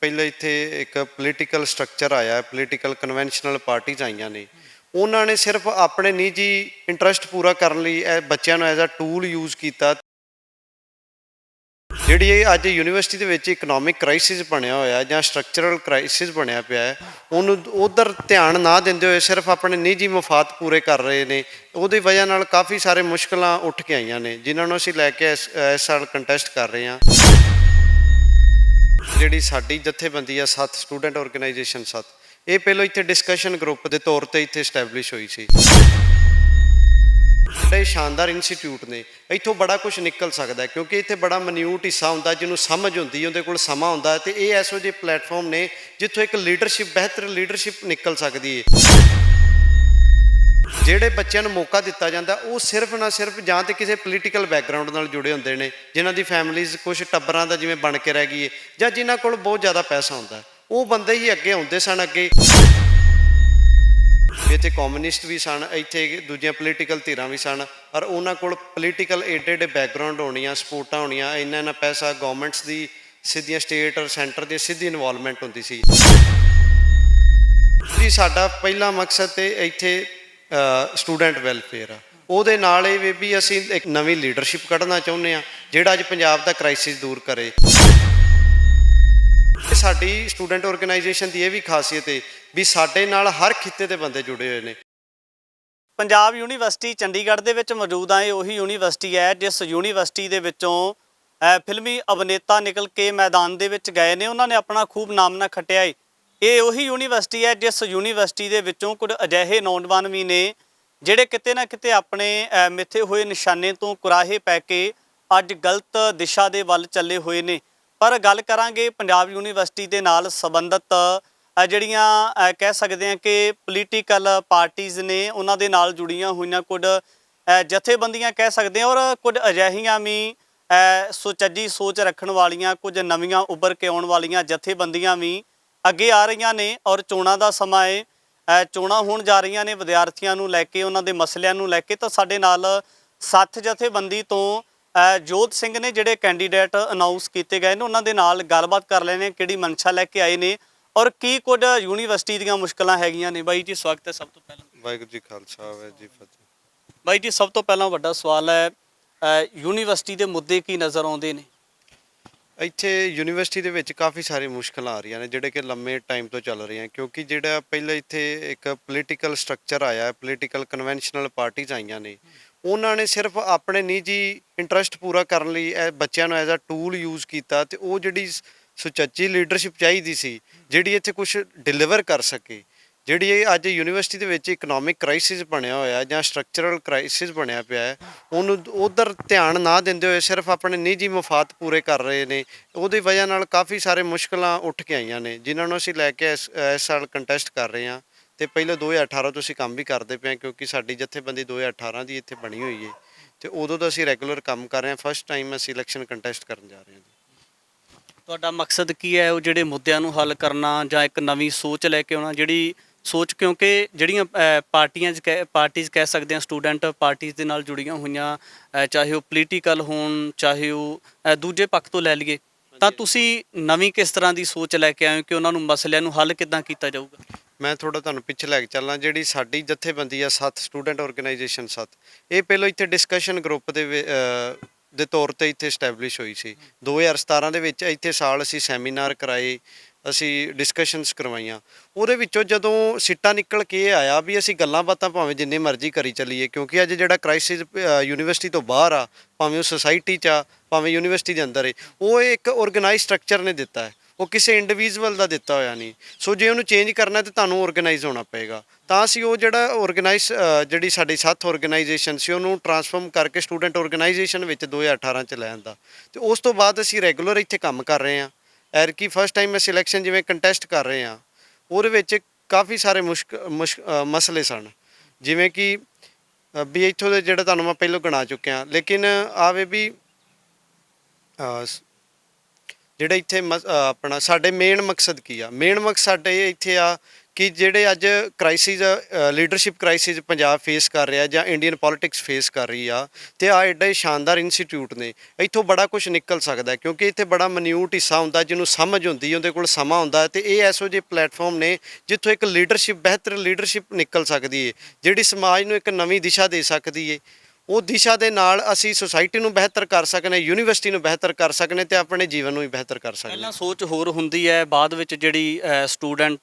ਪਹਿਲਾਂ ਇੱਥੇ ਇੱਕ ਪੋਲੀਟੀਕਲ ਸਟਰਕਚਰ ਆਇਆ, ਪੋਲੀਟੀਕਲ ਕਨਵੈਨਸ਼ਨਲ ਪਾਰਟੀਜ਼ ਆਈਆਂ ਨੇ। ਉਹਨਾਂ ਨੇ ਸਿਰਫ ਆਪਣੇ ਨਿੱਜੀ ਇੰਟਰਸਟ ਪੂਰਾ ਕਰਨ ਲਈ ਇਹ ਬੱਚਿਆਂ ਨੂੰ ਐਜ਼ ਅ ਟੂਲ ਯੂਜ਼ ਕੀਤਾ। ਜਿਹੜੀ ਇਹ ਅੱਜ ਯੂਨੀਵਰਸਿਟੀ ਦੇ ਵਿੱਚ ਇਕਨੋਮਿਕ ਕ੍ਰਾਈਸਿਸ ਬਣਿਆ ਹੋਇਆ ਜਾਂ ਸਟਰਕਚਰਲ ਕ੍ਰਾਈਸਿਸ ਬਣਿਆ ਪਿਆ ਹੈ, ਉਹਨੂੰ ਉਧਰ ਧਿਆਨ ਨਾ ਦਿੰਦੇ ਹੋਏ ਸਿਰਫ ਆਪਣੇ ਨਿੱਜੀ ਮਫਾਦ ਪੂਰੇ ਕਰ ਰਹੇ ਨੇ। ਉਹਦੀ ਵਜ੍ਹਾ ਨਾਲ ਕਾਫੀ ਸਾਰੇ ਮੁਸ਼ਕਲਾਂ ਉੱਠ ਕੇ ਆਈਆਂ ਨੇ, ਜਿਨ੍ਹਾਂ ਨੂੰ ਅਸੀਂ ਲੈ ਕੇ ਇਸ ਸਾਲ ਕੰਟੈਸਟ ਕਰ ਰਹੇ ਹਾਂ। ਜਿਹੜੀ ਸਾਡੀ ਜਥੇਬੰਦੀ ਆ ਸੱਤ ਸਟੂਡੈਂਟ ਆਰਗੇਨਾਈਜੇਸ਼ਨ ਸੱਤ, ਇਹ ਪਹਿਲਾਂ ਇੱਥੇ ਡਿਸਕਸ਼ਨ ਗਰੁੱਪ ਦੇ ਤੌਰ ਤੇ ਇੱਥੇ ਸਟੈਬਲਿਸ਼ ਹੋਈ ਸੀ। ਇਹ ਸ਼ਾਨਦਾਰ ਇੰਸਟੀਚਿਊਟ ਨੇ, ਇੱਥੋਂ ਬੜਾ ਕੁਝ ਨਿਕਲ ਸਕਦਾ ਹੈ, ਕਿਉਂਕਿ ਇੱਥੇ ਬੜਾ ਮਨਿਊਟ ਹਿੱਸਾ ਹੁੰਦਾ ਜਿਹਨੂੰ ਸਮਝ ਹੁੰਦੀ, ਉਹਦੇ ਕੋਲ ਸਮਾਂ ਹੁੰਦਾ ਹੈ। ਤੇ ਇਹ ਐਸੋ ਜਿਹੇ ਪਲੇਟਫਾਰਮ ਨੇ ਜਿੱਥੋਂ ਇੱਕ ਲੀਡਰਸ਼ਿਪ, ਬਿਹਤਰ ਲੀਡਰਸ਼ਿਪ ਨਿਕਲ ਸਕਦੀ ਹੈ। ਜਿਹੜੇ ਬੱਚਿਆਂ ਨੂੰ ਮੌਕਾ ਦਿੱਤਾ ਜਾਂਦਾ ਉਹ ਸਿਰਫ ਨਾ ਸਿਰਫ ਜਾਂ ਤਾਂ ਕਿਸੇ ਪੋਲੀਟੀਕਲ ਬੈਕਗਰਾਊਂਡ ਨਾਲ ਜੁੜੇ ਹੁੰਦੇ ਨੇ, ਜਿਨ੍ਹਾਂ ਦੀ ਫੈਮਿਲੀਜ਼ ਕੁਛ ਟੱਬਰਾਂ ਦਾ ਜਿਵੇਂ ਬਣ ਕੇ ਰਹਿ ਗਈ ਹੈ, ਜਾਂ ਜਿਨ੍ਹਾਂ ਕੋਲ ਬਹੁਤ ਜ਼ਿਆਦਾ ਪੈਸਾ ਹੁੰਦਾ, ਉਹ ਬੰਦੇ ਹੀ ਅੱਗੇ ਆਉਂਦੇ ਸਨ। ਅੱਗੇ ਇੱਥੇ ਕਮਿਊਨਿਸਟ ਵੀ ਸਨ, ਇੱਥੇ ਦੂਜੀਆਂ ਪੋਲੀਟੀਕਲ ਧਿਰਾਂ ਵੀ ਸਨ, ਔਰ ਉਹਨਾਂ ਕੋਲ ਪੋਲੀਟੀਕਲ ਏਡਡ ਬੈਕਗਰਾਊਂਡ ਹੋਣੀਆਂ, ਸਪੋਰਟਾਂ ਹੋਣੀਆਂ, ਇੰਨਾ ਪੈਸਾ, ਗੌਰਮੈਂਟਸ ਦੀ ਸਿੱਧੀਆਂ, ਸਟੇਟ ਔਰ ਸੈਂਟਰ ਦੀ ਸਿੱਧੀ ਇਨਵੋਲਵਮੈਂਟ ਹੁੰਦੀ ਸੀ ਜੀ। ਸਾਡਾ ਪਹਿਲਾ ਮਕਸਦ ਤੇ ਇੱਥੇ ਸਟੂਡੈਂਟ ਵੈਲਫੇਅਰ ਆ, ਉਹਦੇ ਨਾਲ ਇਹ ਵੀ ਅਸੀਂ ਇੱਕ ਨਵੀਂ ਲੀਡਰਸ਼ਿਪ ਕੱਢਣਾ ਚਾਹੁੰਦੇ ਹਾਂ, ਜਿਹੜਾ ਅੱਜ ਪੰਜਾਬ ਦਾ ਕ੍ਰਾਈਸਿਸ ਦੂਰ ਕਰੇ। ਸਾਡੀ ਸਟੂਡੈਂਟ ਆਰਗੇਨਾਈਜੇਸ਼ਨ ਦੀ ਇਹ ਵੀ ਖਾਸੀਅਤ ਹੈ ਵੀ ਸਾਡੇ ਨਾਲ ਹਰ ਖਿੱਤੇ ਦੇ ਬੰਦੇ ਜੁੜੇ ਹੋਏ ਨੇ। ਪੰਜਾਬ ਯੂਨੀਵਰਸਿਟੀ ਚੰਡੀਗੜ੍ਹ ਦੇ ਵਿੱਚ ਮੌਜੂਦ ਆ। ਇਹ ਉਹੀ ਯੂਨੀਵਰਸਿਟੀ ਹੈ ਜਿਸ ਯੂਨੀਵਰਸਿਟੀ ਦੇ ਵਿੱਚੋਂ ਫਿਲਮੀ ਅਭਿਨੇਤਾ ਨਿਕਲ ਕੇ ਮੈਦਾਨ ਦੇ ਵਿੱਚ ਗਏ ਨੇ, ਉਹਨਾਂ ਨੇ ਆਪਣਾ ਖੂਬ ਨਾਮਣਾ ਖੱਟਿਆ ਏ। ਇਹ ਉਹੀ ਯੂਨੀਵਰਸਿਟੀ ਹੈ ਜਿਸ ਯੂਨੀਵਰਸਿਟੀ ਦੇ ਵਿੱਚੋਂ ਕੁਝ ਅਜਿਹੇ ਨੌਜਵਾਨ ਵੀ ਨੇ ਜਿਹੜੇ ਕਿਤੇ ਨਾ ਕਿਤੇ ਆਪਣੇ ਮਿੱਥੇ ਹੋਏ ਨਿਸ਼ਾਨੇ ਤੋਂ ਕੁਰਾਹੇ ਪੈ ਕੇ ਅੱਜ ਗਲਤ ਦਿਸ਼ਾ ਦੇ ਵੱਲ ਚੱਲੇ ਹੋਏ ਨੇ। ਪਰ ਗੱਲ ਕਰਾਂਗੇ ਪੰਜਾਬ ਯੂਨੀਵਰਸਿਟੀ ਦੇ ਨਾਲ ਸੰਬੰਧਿਤ ਜਿਹੜੀਆਂ ਕਹਿ ਸਕਦੇ ਹਾਂ ਕਿ ਪੋਲੀਟੀਕਲ ਪਾਰਟੀਜ਼ ਨੇ, ਉਹਨਾਂ ਦੇ ਨਾਲ ਜੁੜੀਆਂ ਹੋਈਆਂ ਕੁਝ ਜਥੇਬੰਦੀਆਂ ਕਹਿ ਸਕਦੇ ਹਾਂ, ਔਰ ਕੁਝ ਅਜਿਹੀਆਂ ਵੀ ਸੁਚੱਜੀ ਸੋਚ ਰੱਖਣ ਵਾਲੀਆਂ, ਕੁਝ ਨਵੀਆਂ ਉੱਭਰ ਕੇ ਆਉਣ ਵਾਲੀਆਂ ਜਥੇਬੰਦੀਆਂ ਵੀ ਅੱਗੇ ਆ ਰਹੀਆਂ ਨੇ। ਔਰ ਚੋਣਾਂ ਦਾ ਸਮਾਂ ਹੈ, ਚੋਣਾਂ ਹੋਣ ਜਾ ਰਹੀਆਂ ਨੇ, ਵਿਦਿਆਰਥੀਆਂ ਨੂੰ ਲੈ ਕੇ, ਉਹਨਾਂ ਦੇ ਮਸਲਿਆਂ ਨੂੰ ਲੈ ਕੇ। ਤਾਂ ਸਾਡੇ ਨਾਲ ਸੱਥ ਜਥੇਬੰਦੀ ਤੋਂ ਜੋਤ ਸਿੰਘ ਨੇ, ਜਿਹੜੇ ਕੈਂਡੀਡੇਟ ਅਨਾਊਂਸ ਕੀਤੇ ਗਏ ਨੇ, ਉਹਨਾਂ ਦੇ ਨਾਲ ਗੱਲਬਾਤ ਕਰ ਲੈਣੇ, ਕਿਹੜੀ ਮਨਸ਼ਾ ਲੈ ਕੇ ਆਏ ਨੇ ਔਰ ਕੀ ਕੁਝ ਯੂਨੀਵਰਸਿਟੀ ਦੀਆਂ ਮੁਸ਼ਕਲਾਂ ਹੈਗੀਆਂ ਨੇ। ਬਾਈ ਜੀ ਸਵਾਗਤ ਹੈ ਸਭ ਤੋਂ ਪਹਿਲਾਂ। ਵਾਹਿਗੁਰੂ ਜੀ ਖਾਲਸਾ, ਵਾਹਿਗੁਰੂ ਜੀ ਫਤਿਹ। ਬਾਈ ਜੀ ਸਭ ਤੋਂ ਪਹਿਲਾਂ ਵੱਡਾ ਸਵਾਲ ਹੈ, ਯੂਨੀਵਰਸਿਟੀ ਦੇ ਮੁੱਦੇ ਕੀ ਨਜ਼ਰ ਆਉਂਦੇ ਨੇ? ਇੱਥੇ ਯੂਨੀਵਰਸਿਟੀ ਦੇ ਵਿੱਚ ਕਾਫੀ ਸਾਰੀ ਮੁਸ਼ਕਲਾਂ ਆ ਰਹੀਆਂ ਨੇ, ਜਿਹੜੇ ਕਿ ਲੰਮੇ ਟਾਈਮ ਤੋਂ ਚੱਲ ਰਹੀਆਂ, ਕਿਉਂਕਿ ਜਿਹੜਾ ਪਹਿਲਾਂ ਇੱਥੇ ਇੱਕ ਪੋਲੀਟੀਕਲ ਸਟਰਕਚਰ ਆਇਆ, ਪੋਲੀਟੀਕਲ ਕਨਵੈਨਸ਼ਨਲ ਪਾਰਟੀਜ਼ ਆਈਆਂ ਨੇ। ਉਹਨਾਂ ਨੇ ਸਿਰਫ ਆਪਣੇ ਨਿੱਜੀ ਇੰਟਰਸਟ ਪੂਰਾ ਕਰਨ ਲਈ ਇਹ ਬੱਚਿਆਂ ਨੂੰ ਐਜ਼ ਅ ਟੂਲ ਯੂਜ਼ ਕੀਤਾ। ਤੇ ਉਹ ਜਿਹੜੀ ਸੁਚੱਜੀ ਲੀਡਰਸ਼ਿਪ ਚਾਹੀਦੀ ਸੀ, ਜਿਹੜੀ ਇੱਥੇ ਕੁਛ ਡਿਲੀਵਰ ਕਰ ਸਕੇ, ਜਿਹੜੀ ਇਹ ਅੱਜ ਯੂਨੀਵਰਸਿਟੀ ਦੇ ਵਿੱਚ ਇਕਨੋਮਿਕ ਕ੍ਰਾਈਸਿਸ ਬਣਿਆ ਹੋਇਆ ਜਾਂ ਸਟਰਕਚਰਲ ਕ੍ਰਾਈਸਿਸ ਬਣਿਆ ਪਿਆ ਹੈ, ਉਹਨੂੰ ਉਧਰ ਧਿਆਨ ਨਾ ਦਿੰਦੇ ਹੋਏ ਸਿਰਫ ਆਪਣੇ ਨਿੱਜੀ ਮਫਾਦ ਪੂਰੇ ਕਰ ਰਹੇ ਨੇ। ਉਹਦੀ ਵਜ੍ਹਾ ਨਾਲ ਕਾਫੀ ਸਾਰੇ ਮੁਸ਼ਕਲਾਂ ਉੱਠ ਕੇ ਆਈਆਂ ਨੇ, ਜਿਨ੍ਹਾਂ ਨੂੰ ਅਸੀਂ ਲੈ ਕੇ ਇਸ ਸਾਲ ਕੰਟੈਸਟ ਕਰ ਰਹੇ ਹਾਂ। ਤੇ ਪਹਿਲਾਂ 2018 ਤੋਂ ਅਸੀਂ ਕੰਮ ਵੀ ਕਰਦੇ ਪਏ ਹਾਂ, ਕਿਉਂਕਿ ਸਾਡੀ ਜਥੇਬੰਦੀ 2018 ਦੀ ਇੱਥੇ ਬਣੀ ਹੋਈ ਹੈ, ਤੇ ਉਦੋਂ ਤੋਂ ਅਸੀਂ ਰੈਗੂਲਰ ਕੰਮ ਕਰ ਰਹੇ ਹਾਂ। ਫਸਟ ਟਾਈਮ ਅਸੀਂ ਇਲੈਕਸ਼ਨ ਕੰਟੈਸਟ ਕਰਨ ਜਾ ਰਹੇ ਹਾਂ। ਤੁਹਾਡਾ ਮਕਸਦ ਕੀ ਹੈ? ਉਹ ਜਿਹੜੇ ਮੁੱਦਿਆਂ ਨੂੰ ਹੱਲ ਕਰਨਾ ਜਾਂ ਇੱਕ ਨਵੀਂ ਸੋਚ ਲੈ ਕੇ ਆਉਣਾ, ਜਿਹੜੀ ਸੋਚ, ਕਿਉਂਕਿ ਜਿਹੜੀਆਂ ਪਾਰਟੀਜ਼ ਕਹਿ ਸਕਦੇ ਹਾਂ, ਸਟੂਡੈਂਟ ਪਾਰਟੀਜ਼ ਦੇ ਨਾਲ ਜੁੜੀਆਂ ਹੋਈਆਂ, ਚਾਹੇ ਉਹ ਪੋਲੀਟੀਕਲ ਹੋਣ, ਚਾਹੇ ਉਹ ਦੂਜੇ ਪੱਖ ਤੋਂ ਲੈ ਲਈਏ, ਤਾਂ ਤੁਸੀਂ ਨਵੀਂ ਕਿਸ ਤਰ੍ਹਾਂ ਦੀ ਸੋਚ ਲੈ ਕੇ ਆਏ ਹੋ ਕਿ ਉਹਨਾਂ ਨੂੰ ਮਸਲਿਆਂ ਨੂੰ ਹੱਲ ਕਿੱਦਾਂ ਕੀਤਾ ਜਾਊਗਾ? ਮੈਂ ਥੋੜ੍ਹਾ ਤੁਹਾਨੂੰ ਪਿੱਛੇ ਲੈ ਕੇ ਚੱਲਾਂ। ਜਿਹੜੀ ਸਾਡੀ ਜਥੇਬੰਦੀ ਆ ਸੱਤ ਸਟੂਡੈਂਟ ਆਰਗੇਨਾਈਜੇਸ਼ਨ ਸੱਤ, ਇਹ ਪਹਿਲਾਂ ਇੱਥੇ ਡਿਸਕਸ਼ਨ ਗਰੁੱਪ ਦੇ ਤੌਰ ਤੇ ਇੱਥੇ ਸਟੈਬਲਿਸ਼ ਹੋਈ ਸੀ। 2017 ਦੇ ਵਿੱਚ ਇੱਥੇ ਸਾਲ ਅਸੀਂ ਸੈਮੀਨਾਰ ਕਰਾਏ, ਅਸੀਂ ਡਿਸਕਸ਼ਨਸ ਕਰਵਾਈਆਂ। ਉਹਦੇ ਵਿੱਚੋਂ ਜਦੋਂ ਸਿੱਟਾ ਨਿਕਲ ਕੇ ਇਹ ਆਇਆ ਵੀ ਅਸੀਂ ਗੱਲਾਂ ਬਾਤਾਂ ਭਾਵੇਂ ਜਿੰਨੀ ਮਰਜ਼ੀ ਕਰੀ ਚੱਲੀਏ, ਕਿਉਂਕਿ ਅੱਜ ਜਿਹੜਾ ਕ੍ਰਾਈਸਿਸ ਯੂਨੀਵਰਸਿਟੀ ਤੋਂ ਬਾਹਰ ਆ, ਭਾਵੇਂ ਉਹ ਸੁਸਾਇਟੀ 'ਚ ਆ, ਭਾਵੇਂ ਯੂਨੀਵਰਸਿਟੀ ਦੇ ਅੰਦਰ ਹੈ, ਉਹ ਇੱਕ ਔਰਗਨਾਈਜ਼ ਸਟਰਕਚਰ ਨੇ ਦਿੱਤਾ ਹੈ, ਉਹ ਕਿਸੇ ਇੰਡੀਵਿਜੂਅਲ ਦਾ ਦਿੱਤਾ ਹੋਇਆ ਨਹੀਂ। ਸੋ ਜੇ ਉਹਨੂੰ ਚੇਂਜ ਕਰਨਾ ਤਾਂ ਤੁਹਾਨੂੰ ਔਰਗਨਾਈਜ਼ ਹੋਣਾ ਪਏਗਾ। ਤਾਂ ਅਸੀਂ ਉਹ ਜਿਹੜਾ ਔਰਗਨਾਈਜ਼, ਜਿਹੜੀ ਸਾਡੀ ਸੱਤ ਔਰਗਨਾਈਜੇਸ਼ਨ ਸੀ, ਉਹਨੂੰ ਟਰਾਂਸਫਾਰਮ ਕਰਕੇ ਸਟੂਡੈਂਟ ਔਰਗਨਾਈਜੇਸ਼ਨ ਵਿੱਚ 2018 'ਚ ਲੈ ਆਂਦਾ। ਤੇ ਉਸ ਤੋਂ ਬਾਅਦ ਅਸੀਂ ਰੈਗੂਲਰ ਇੱਥੇ ਕੰਮ ਕਰ ਰਹੇ ਹਾਂ। ਐਰਕੀ ਫਸਟ ਟਾਈਮ ਮੈਂ ਸਿਲੈਕਸ਼ਨ ਜਿਵੇਂ ਕੰਟੈਸਟ ਕਰ ਰਹੇ ਹਾਂ, ਉਹਦੇ ਵਿੱਚ ਕਾਫੀ ਸਾਰੇ ਮਸਲੇ ਸਨ, ਜਿਵੇਂ ਕਿ ਵੀ ਇੱਥੋਂ ਦੇ ਜਿਹੜਾ ਤੁਹਾਨੂੰ ਮੈਂ ਪਹਿਲਾਂ ਗਿਣਾ ਚੁੱਕਿਆ। ਲੇਕਿਨ ਆਵੇ ਵੀ ਜਿਹੜਾ ਇੱਥੇ ਆਪਣਾ ਸਾਡੇ ਮੇਨ ਮਕਸਦ ਕੀ ਆ? ਮੇਨ ਮਕਸਦ ਸਾਡੇ ਇੱਥੇ ਆ ਕਿ ਜਿਹੜੇ ਅੱਜ crisis leadership crisis Punjab face ਕਰ ਰਿਹਾ ਜਾਂ ਇੰਡੀਅਨ ਪੋਲਿਟਿਕਸ ਫੇਸ ਕਰ ਰਹੀ ਆ, ਤੇ ਆ ਐਡੇ ਸ਼ਾਨਦਾਰ ਇੰਸਟੀਚਿਊਟ ਨੇ, ਇੱਥੋਂ ਬੜਾ ਕੁਝ ਨਿਕਲ ਸਕਦਾ ਕਿਉਂਕਿ ਇੱਥੇ ਬੜਾ ਮਨਿਊਟ ਹਿੱਸਾ ਹੁੰਦਾ ਜਿਹਨੂੰ ਸਮਝ ਹੁੰਦੀ, ਉਹਦੇ ਕੋਲ ਸਮਾਂ ਹੁੰਦਾ, ਤੇ ਇਹ ਐਸੋ ਜਿਹੇ ਪਲੇਟਫਾਰਮ ਨੇ ਜਿੱਥੋਂ ਇੱਕ ਲੀਡਰਸ਼ਿਪ, ਬਿਹਤਰ ਲੀਡਰਸ਼ਿਪ ਨਿਕਲ ਸਕਦੀ ਹੈ, ਜਿਹੜੀ ਸਮਾਜ ਨੂੰ ਇੱਕ ਨਵੀਂ ਦਿਸ਼ਾ ਦੇ ਸਕਦੀ ਹੈ। ਉਹ ਦਿਸ਼ਾ ਦੇ ਨਾਲ ਅਸੀਂ ਸੁਸਾਇਟੀ ਨੂੰ ਬਿਹਤਰ ਕਰ ਸਕਨੇ, ਯੂਨੀਵਰਸਿਟੀ ਨੂੰ ਬਿਹਤਰ ਕਰ ਸਕਨੇ, ਤੇ ਆਪਣੇ ਜੀਵਨ ਨੂੰ ਵੀ ਬਿਹਤਰ ਕਰ ਸਕਨੇ। ਪਹਿਲਾਂ ਸੋਚ ਹੋਰ ਹੁੰਦੀ ਹੈ, ਬਾਅਦ ਵਿੱਚ ਜਿਹੜੀ ਸਟੂਡੈਂਟ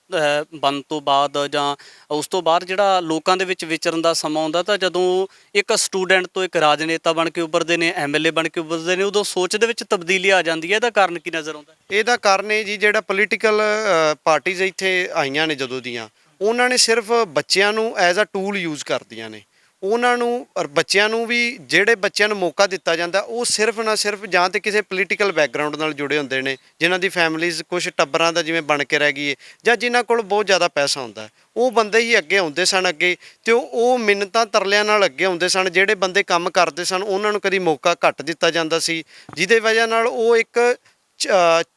ਬਣਨ ਤੋਂ ਬਾਅਦ ਜਾਂ ਉਸ ਤੋਂ ਬਾਅਦ ਜਿਹੜਾ ਲੋਕਾਂ ਦੇ ਵਿੱਚ ਵਿਚਰਨ ਦਾ ਸਮਾਂ ਆਉਂਦਾ, ਤਾਂ ਜਦੋਂ ਇੱਕ ਸਟੂਡੈਂਟ ਤੋਂ ਇੱਕ ਰਾਜਨੇਤਾ ਬਣ ਕੇ ਉੱਭਰਦੇ ਨੇ, ਐਮਐਲਏ ਬਣ ਕੇ ਉੱਭਰਦੇ ਨੇ, ਉਦੋਂ ਸੋਚ ਦੇ ਵਿੱਚ ਤਬਦੀਲੀ ਆ ਜਾਂਦੀ ਹੈ। ਇਹਦਾ ਕਾਰਨ ਕੀ ਨਜ਼ਰ ਆਉਂਦਾ? ਇਹਦਾ ਕਾਰਨ ਇਹ ਜੀ, ਜਿਹੜਾ ਪੋਲੀਟੀਕਲ ਪਾਰਟੀਜ਼ ਇੱਥੇ ਆਈਆਂ ਨੇ ਜਦੋਂ ਦੀਆਂ, ਉਹਨਾਂ ਨੇ ਸਿਰਫ ਬੱਚਿਆਂ ਨੂੰ ਐਜ਼ ਅ ਟੂਲ ਯੂਜ਼ ਕਰਦੀਆਂ ਨੇ। ਉਹਨਾਂ ਨੂੰ ਔਰ ਬੱਚਿਆਂ ਨੂੰ ਵੀ, ਜਿਹੜੇ ਬੱਚਿਆਂ ਨੂੰ ਮੌਕਾ ਦਿੱਤਾ ਜਾਂਦਾ, ਉਹ ਸਿਰਫ ਨਾ ਸਿਰਫ ਜਾਂ ਤਾਂ ਕਿਸੇ ਪੋਲੀਟੀਕਲ ਬੈਕਗਰਾਊਂਡ ਨਾਲ ਜੁੜੇ ਹੁੰਦੇ ਨੇ, ਜਿਨ੍ਹਾਂ ਦੀ ਫੈਮਿਲੀਜ਼ ਕੁਝ ਟੱਬਰਾਂ ਦਾ ਜਿਵੇਂ ਬਣ ਕੇ ਰਹਿ ਗਈ ਹੈ, ਜਾਂ ਜਿਨ੍ਹਾਂ ਕੋਲ ਬਹੁਤ ਜ਼ਿਆਦਾ ਪੈਸਾ ਹੁੰਦਾ, ਉਹ ਬੰਦੇ ਹੀ ਅੱਗੇ ਆਉਂਦੇ ਸਨ ਅੱਗੇ, ਤੇ ਉਹ ਮਿੰਨਤਾਂ ਤਰਲਿਆਂ ਨਾਲ ਅੱਗੇ ਆਉਂਦੇ ਸਨ। ਜਿਹੜੇ ਬੰਦੇ ਕੰਮ ਕਰਦੇ ਸਨ ਉਹਨਾਂ ਨੂੰ ਕਦੀ ਮੌਕਾ ਘੱਟ ਦਿੱਤਾ ਜਾਂਦਾ ਸੀ, ਜਿਹਦੇ ਵਜ੍ਹਾ ਨਾਲ ਉਹ ਇੱਕ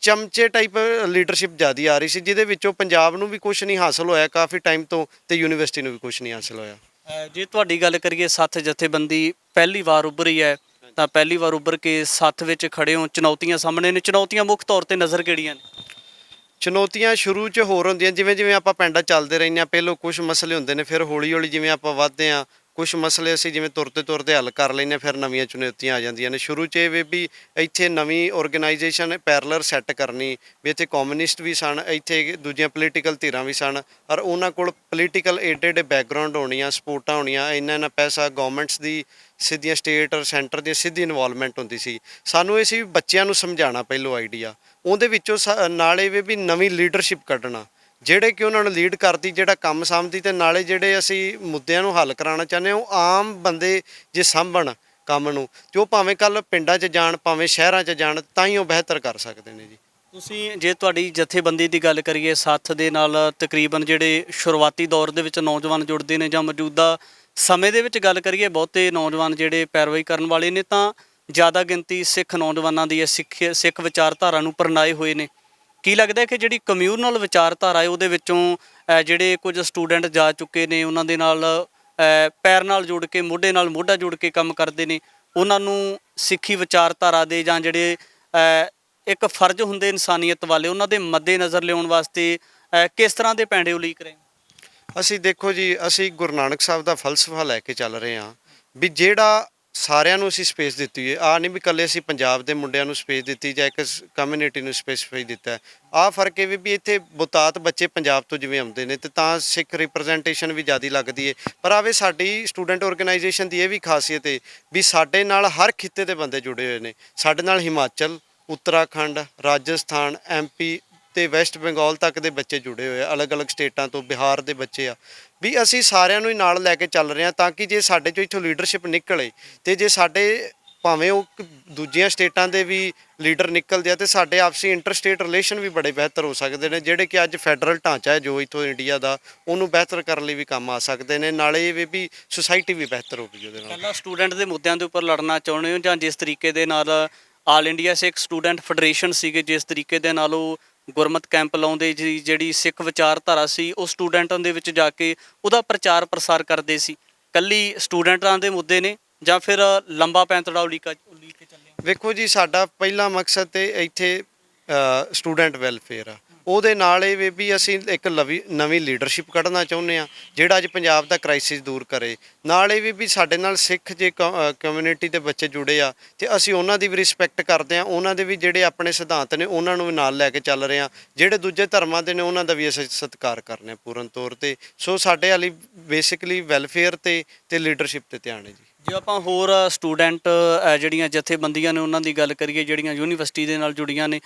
ਚਮਚੇ ਟਾਈਪ ਲੀਡਰਸ਼ਿਪ ਜ਼ਿਆਦਾ ਆ ਰਹੀ ਸੀ, ਜਿਹਦੇ ਵਿੱਚੋਂ ਪੰਜਾਬ ਨੂੰ ਵੀ ਕੁਝ ਨਹੀਂ ਹਾਸਲ ਹੋਇਆ ਕਾਫੀ ਟਾਈਮ ਤੋਂ, ਤੇ ਯੂਨੀਵਰਸਿਟੀ ਨੂੰ ਵੀ ਕੁਝ ਨਹੀਂ ਹਾਸਲ ਹੋਇਆ। ਜੇ ਤੁਹਾਡੀ ਗੱਲ ਕਰੀਏ, ਸੱਥ ਜਥੇਬੰਦੀ ਪਹਿਲੀ ਵਾਰ ਉੱਭਰੀ ਹੈ, ਤਾਂ ਪਹਿਲੀ ਵਾਰ ਉੱਭਰ ਕੇ ਸੱਥ ਵਿੱਚ ਖੜੇ ਹੋ, ਚੁਣੌਤੀਆਂ ਸਾਹਮਣੇ ਨੇ, ਚੁਣੌਤੀਆਂ ਮੁੱਖ ਤੌਰ ਤੇ ਨਜ਼ਰ ਕਿਹੜੀਆਂ ਨੇ? ਚੁਣੌਤੀਆਂ ਸ਼ੁਰੂ 'ਚ ਹੋਰ ਹੁੰਦੀਆਂ, ਜਿਵੇਂ ਜਿਵੇਂ ਆਪਾਂ ਪਿੰਡਾਂ ਚੱਲਦੇ ਰਹਿੰਦੇ ਹਾਂ, ਪਹਿਲੋਂ ਕੁਝ ਮਸਲੇ ਹੁੰਦੇ ਨੇ, ਫਿਰ ਹੌਲੀ ਹੌਲੀ ਜਿਵੇਂ ਆਪਾਂ ਵੱਧਦੇ ਹਾਂ, ਕੁਝ ਮਸਲੇ ਅਸੀਂ ਜਿਵੇਂ ਤੁਰਦੇ ਤੁਰਦੇ ਹੱਲ ਕਰ ਲੈਂਦੇ ਹਾਂ, ਫਿਰ ਨਵੀਆਂ ਚੁਣੌਤੀਆਂ ਆ ਜਾਂਦੀਆਂ ਨੇ। ਸ਼ੁਰੂ 'ਚ ਇਹ ਵੀ ਇੱਥੇ ਨਵੀਂ ਆਰਗੇਨਾਈਜੇਸ਼ਨ ਪੈਰਲਰ ਸੈੱਟ ਕਰਨੀ, ਵੀ ਇੱਥੇ ਕਮਿਊਨਿਸਟ ਵੀ ਸਨ, ਇੱਥੇ ਦੂਜੀਆਂ ਪੋਲੀਟੀਕਲ ਧਿਰਾਂ ਵੀ ਸਨ, ਔਰ ਉਹਨਾਂ ਕੋਲ ਪੋਲੀਟੀਕਲ ਏਡੇ ਬੈਕਗਰਾਊਂਡ ਹੋਣੀਆਂ, ਸਪੋਰਟਾਂ ਹੋਣੀਆਂ, ਇੰਨਾ ਪੈਸਾ, ਗਵਰਨਮੈਂਟਸ ਦੀ ਸਿੱਧੀਆਂ, ਸਟੇਟ ਔਰ ਸੈਂਟਰ ਦੀ ਸਿੱਧੀ ਇਨਵੋਲਵਮੈਂਟ ਹੁੰਦੀ ਸੀ। ਸਾਨੂੰ ਇਹ ਸੀ ਬੱਚਿਆਂ ਨੂੰ ਸਮਝਾਉਣਾ ਪਹਿਲੋਂ ਆਈਡੀਆ, ਉਹਦੇ ਵਿੱਚੋਂ ਨਾਲ ਇਹ ਵੀ ਨਵੀਂ ਲੀਡਰਸ਼ਿਪ ਕੱਢਣਾ, ਜਿਹੜੇ ਕਿ ਉਹਨਾਂ ਨੂੰ ਲੀਡ ਕਰਦੀ, ਜਿਹੜਾ ਕੰਮ ਸਾਂਭਦੀ, ਤੇ ਨਾਲੇ ਜਿਹੜੇ ਅਸੀਂ ਮੁੱਦਿਆਂ ਨੂੰ ਹੱਲ ਕਰਾਉਣਾ ਚਾਹੁੰਦੇ ਹਾਂ, ਉਹ ਆਮ ਬੰਦੇ ਜੇ ਸਾਂਭਣ ਕੰਮ ਨੂੰ, ਤੇ ਉਹ ਭਾਵੇਂ ਕੱਲ੍ਹ ਪਿੰਡਾਂ 'ਚ ਜਾਣ, ਭਾਵੇਂ ਸ਼ਹਿਰਾਂ 'ਚ ਜਾਣ, ਤਾਂ ਹੀ ਉਹ ਬਿਹਤਰ ਕਰ ਸਕਦੇ ਨੇ ਜੀ। ਤੁਸੀਂ, ਜੇ ਤੁਹਾਡੀ ਜਥੇਬੰਦੀ ਦੀ ਗੱਲ ਕਰੀਏ, ਸੱਥ ਦੇ ਨਾਲ ਤਕਰੀਬਨ ਜਿਹੜੇ ਸ਼ੁਰੂਆਤੀ ਦੌਰ ਦੇ ਵਿੱਚ ਨੌਜਵਾਨ ਜੁੜਦੇ ਨੇ, ਜਾਂ ਮੌਜੂਦਾ ਸਮੇਂ ਦੇ ਵਿੱਚ ਗੱਲ ਕਰੀਏ, ਬਹੁਤੇ ਨੌਜਵਾਨ ਜਿਹੜੇ ਪੈਰਵਾਈ ਕਰਨ ਵਾਲੇ ਨੇ, ਤਾਂ ਜ਼ਿਆਦਾ ਗਿਣਤੀ ਸਿੱਖ ਨੌਜਵਾਨਾਂ ਦੀ ਹੈ, ਸਿੱਖ ਵਿਚਾਰਧਾਰਾ ਨੂੰ ਅਪਣਾਏ ਹੋਏ ਨੇ। ਕੀ ਲੱਗਦਾ ਕਿ ਜਿਹੜੀ ਕਮਿਊਨਲ ਵਿਚਾਰਧਾਰਾ ਹੈ, ਉਹਦੇ ਵਿੱਚੋਂ ਜਿਹੜੇ ਕੁਝ ਸਟੂਡੈਂਟ ਜਾ ਚੁੱਕੇ ਨੇ, ਉਹਨਾਂ ਦੇ ਨਾਲ ਪੈਰ ਨਾਲ ਜੁੜ ਕੇ, ਮੋਢੇ ਨਾਲ ਮੋਢਾ ਜੁੜ ਕੇ ਕੰਮ ਕਰਦੇ ਨੇ, ਉਹਨਾਂ ਨੂੰ ਸਿੱਖੀ ਵਿਚਾਰਧਾਰਾ ਦੇ, ਜਾਂ ਜਿਹੜੇ ਇੱਕ ਫਰਜ਼ ਹੁੰਦੇ ਇਨਸਾਨੀਅਤ ਵਾਲੇ, ਉਹਨਾਂ ਦੇ ਮੱਦੇ ਨਜ਼ਰ ਲਿਆਉਣ ਵਾਸਤੇ ਕਿਸ ਤਰ੍ਹਾਂ ਦੇ ਪੈਂਡੇ ਉਲੀਕ ਰਹੇ? ਅਸੀਂ ਦੇਖੋ ਜੀ, ਅਸੀਂ ਗੁਰੂ ਨਾਨਕ ਸਾਹਿਬ ਦਾ ਫਲਸਫਾ ਲੈ ਕੇ ਚੱਲ ਰਹੇ ਹਾਂ, ਵੀ ਜਿਹੜਾ ਸਾਰਿਆਂ ਨੂੰ ਅਸੀਂ ਸਪੇਸ ਦਿੱਤੀ ਹੈ, ਆਹ ਨਹੀਂ ਵੀ ਇਕੱਲੇ ਅਸੀਂ ਪੰਜਾਬ ਦੇ ਮੁੰਡਿਆਂ ਨੂੰ ਸਪੇਸ ਦਿੱਤੀ ਜਾਂ ਇੱਕ ਕਮਿਊਨਿਟੀ ਨੂੰ ਸਪੇਸੀਫਾਈ ਦਿੱਤਾ। ਆਹ ਫਰਕ ਇਹ ਵੀ ਇੱਥੇ ਬਹੁਤਾਤ ਬੱਚੇ ਪੰਜਾਬ ਤੋਂ ਜਿਵੇਂ ਆਉਂਦੇ ਨੇ, ਤੇ ਤਾਂ ਸਿੱਖ ਰਿਪਰੈਜ਼ੈਂਟੇਸ਼ਨ ਵੀ ਜ਼ਿਆਦਾ ਲੱਗਦੀ ਹੈ। ਪਰ ਆਵੇ ਸਾਡੀ ਸਟੂਡੈਂਟ ਆਰਗੇਨਾਈਜੇਸ਼ਨ ਦੀ ਇਹ ਵੀ ਖਾਸੀਅਤ ਹੈ ਵੀ ਸਾਡੇ ਨਾਲ ਹਰ ਖਿੱਤੇ ਦੇ ਬੰਦੇ ਜੁੜੇ ਹੋਏ ਨੇ। ਸਾਡੇ ਨਾਲ ਹਿਮਾਚਲ, ਉੱਤਰਾਖੰਡ, ਰਾਜਸਥਾਨ, ਐਮਪੀ ਤੇ ਵੈਸਟ ਬੰਗਾਲ ਤੱਕ ਦੇ ਬੱਚੇ ਜੁੜੇ ਹੋਏ ਆ, ਅਲੱਗ-ਅਲੱਗ ਸਟੇਟਾਂ ਤੋਂ, ਬਿਹਾਰ ਦੇ ਬੱਚੇ ਆ, ਵੀ ਅਸੀਂ ਸਾਰਿਆਂ ਨੂੰ ਹੀ ਨਾਲ ਲੈ ਕੇ ਚੱਲ ਰਹੇ ਹਾਂ, ਤਾਂ ਕਿ ਜੇ ਸਾਡੇ 'ਚੋਂ ਇੱਥੋਂ ਲੀਡਰਸ਼ਿਪ ਨਿਕਲੇ, ਤੇ ਜੇ ਸਾਡੇ ਭਾਵੇਂ ਉਹ ਦੂਜੀਆਂ ਸਟੇਟਾਂ ਦੇ ਵੀ ਲੀਡਰ ਨਿਕਲਦੇ ਆ, ਤੇ ਸਾਡੇ ਆਪਸੀ ਇੰਟਰ ਸਟੇਟ ਰਿਲੇਸ਼ਨ ਵੀ ਬੜੇ ਬਿਹਤਰ ਹੋ ਸਕਦੇ ਨੇ, ਜਿਹੜੇ ਕਿ ਅੱਜ ਫੈਡਰਲ ਢਾਂਚਾ ਹੈ ਜੋ ਇੱਥੋਂ ਇੰਡੀਆ ਦਾ, ਉਹਨੂੰ ਬਿਹਤਰ ਕਰਨ ਲਈ ਵੀ ਕੰਮ ਆ ਸਕਦੇ ਨੇ। ਨਾਲੇ ਇਹ ਵੀ ਸੁਸਾਇਟੀ ਵੀ ਬਿਹਤਰ ਹੋਵੇਗੀ ਉਹਦੇ ਨਾਲ। ਪਹਿਲਾਂ ਸਟੂਡੈਂਟ ਦੇ ਮੁੱਦਿਆਂ ਦੇ ਉੱਪਰ ਲੜਨਾ ਚਾਹੁੰਦੇ ਹੋ, ਜਾਂ ਜਿਸ ਤਰੀਕੇ ਦੇ ਨਾਲ ਆਲ ਇੰਡੀਆ ਸਿੱਖ ਸਟੂਡੈਂਟ ਫੈਡਰੇਸ਼ਨ ਸੀਗੇ, ਜਿਸ ਤਰੀਕੇ ਦੇ ਨਾਲ ਉਹ ਗੁਰਮਤ ਕੈਂਪ ਲਾਉਂਦੇ ਜੀ, ਜਿਹੜੀ ਸਿੱਖ ਵਿਚਾਰਧਾਰਾ ਸੀ, ਉਹ ਸਟੂਡੈਂਟਾਂ ਦੇ ਵਿੱਚ ਜਾ ਕੇ ਉਹਦਾ ਪ੍ਰਚਾਰ ਪ੍ਰਸਾਰ ਕਰਦੇ ਸੀ, ਕੱਲੀ ਸਟੂਡੈਂਟਾਂ ਦੇ ਮੁੱਦੇ ਨੇ, ਜਾਂ ਫਿਰ ਲੰਬਾ ਪੈਂਤੜਾ ਉਲੀਕ ਕੇ ਚੱਲੇ? ਵੇਖੋ ਜੀ, ਸਾਡਾ ਪਹਿਲਾ ਮਕਸਦ ਤੇ ਇੱਥੇ ਸਟੂਡੈਂਟ ਵੈਲਫੇਅਰ ਆ, ਉਹਦੇ ਨਾਲ ਇਹ ਵੀ ਅਸੀਂ ਇੱਕ ਨਵੀਂ ਲੀਡਰਸ਼ਿਪ ਕੱਢਣਾ ਚਾਹੁੰਦੇ ਹਾਂ, ਜਿਹੜਾ ਅੱਜ ਪੰਜਾਬ ਦਾ ਕ੍ਰਾਈਸਿਸ ਦੂਰ ਕਰੇ। ਨਾਲ ਇਹ ਵੀ ਸਾਡੇ ਨਾਲ ਸਿੱਖ ਜੇ ਕਮਿਊਨਿਟੀ ਦੇ ਬੱਚੇ ਜੁੜੇ ਆ, ਤੇ ਅਸੀਂ ਉਹਨਾਂ ਦੀ ਵੀ ਰਿਸਪੈਕਟ ਕਰਦੇ ਹਾਂ, ਉਹਨਾਂ ਦੇ ਵੀ ਜਿਹੜੇ ਆਪਣੇ ਸਿਧਾਂਤ ਨੇ ਉਹਨਾਂ ਨੂੰ ਵੀ ਨਾਲ ਲੈ ਕੇ ਚੱਲ ਰਹੇ ਹਾਂ, ਜਿਹੜੇ ਦੂਜੇ ਧਰਮਾਂ ਦੇ ਨੇ ਉਹਨਾਂ ਦਾ ਵੀ ਅਸੀਂ ਸਤਿਕਾਰ ਕਰਨੇ ਪੂਰਨ ਤੌਰ 'ਤੇ। ਸੋ ਸਾਡੇ ਹਾਲੀ ਬੇਸਿਕਲੀ ਵੈਲਫੇਅਰ ਤੇ ਲੀਡਰਸ਼ਿਪ 'ਤੇ ਧਿਆਨ ਹੈ ਜੀ। ਜੇ ਆਪਾਂ ਹੋਰ ਸਟੂਡੈਂਟ ਜਿਹੜੀਆਂ ਜਥੇਬੰਦੀਆਂ ਨੇ ਉਹਨਾਂ ਦੀ ਗੱਲ ਕਰੀਏ, ਜਿਹੜੀਆਂ ਯੂਨੀਵਰਸਿਟੀ ਦੇ ਨਾਲ ਜੁੜੀਆਂ ਨੇ,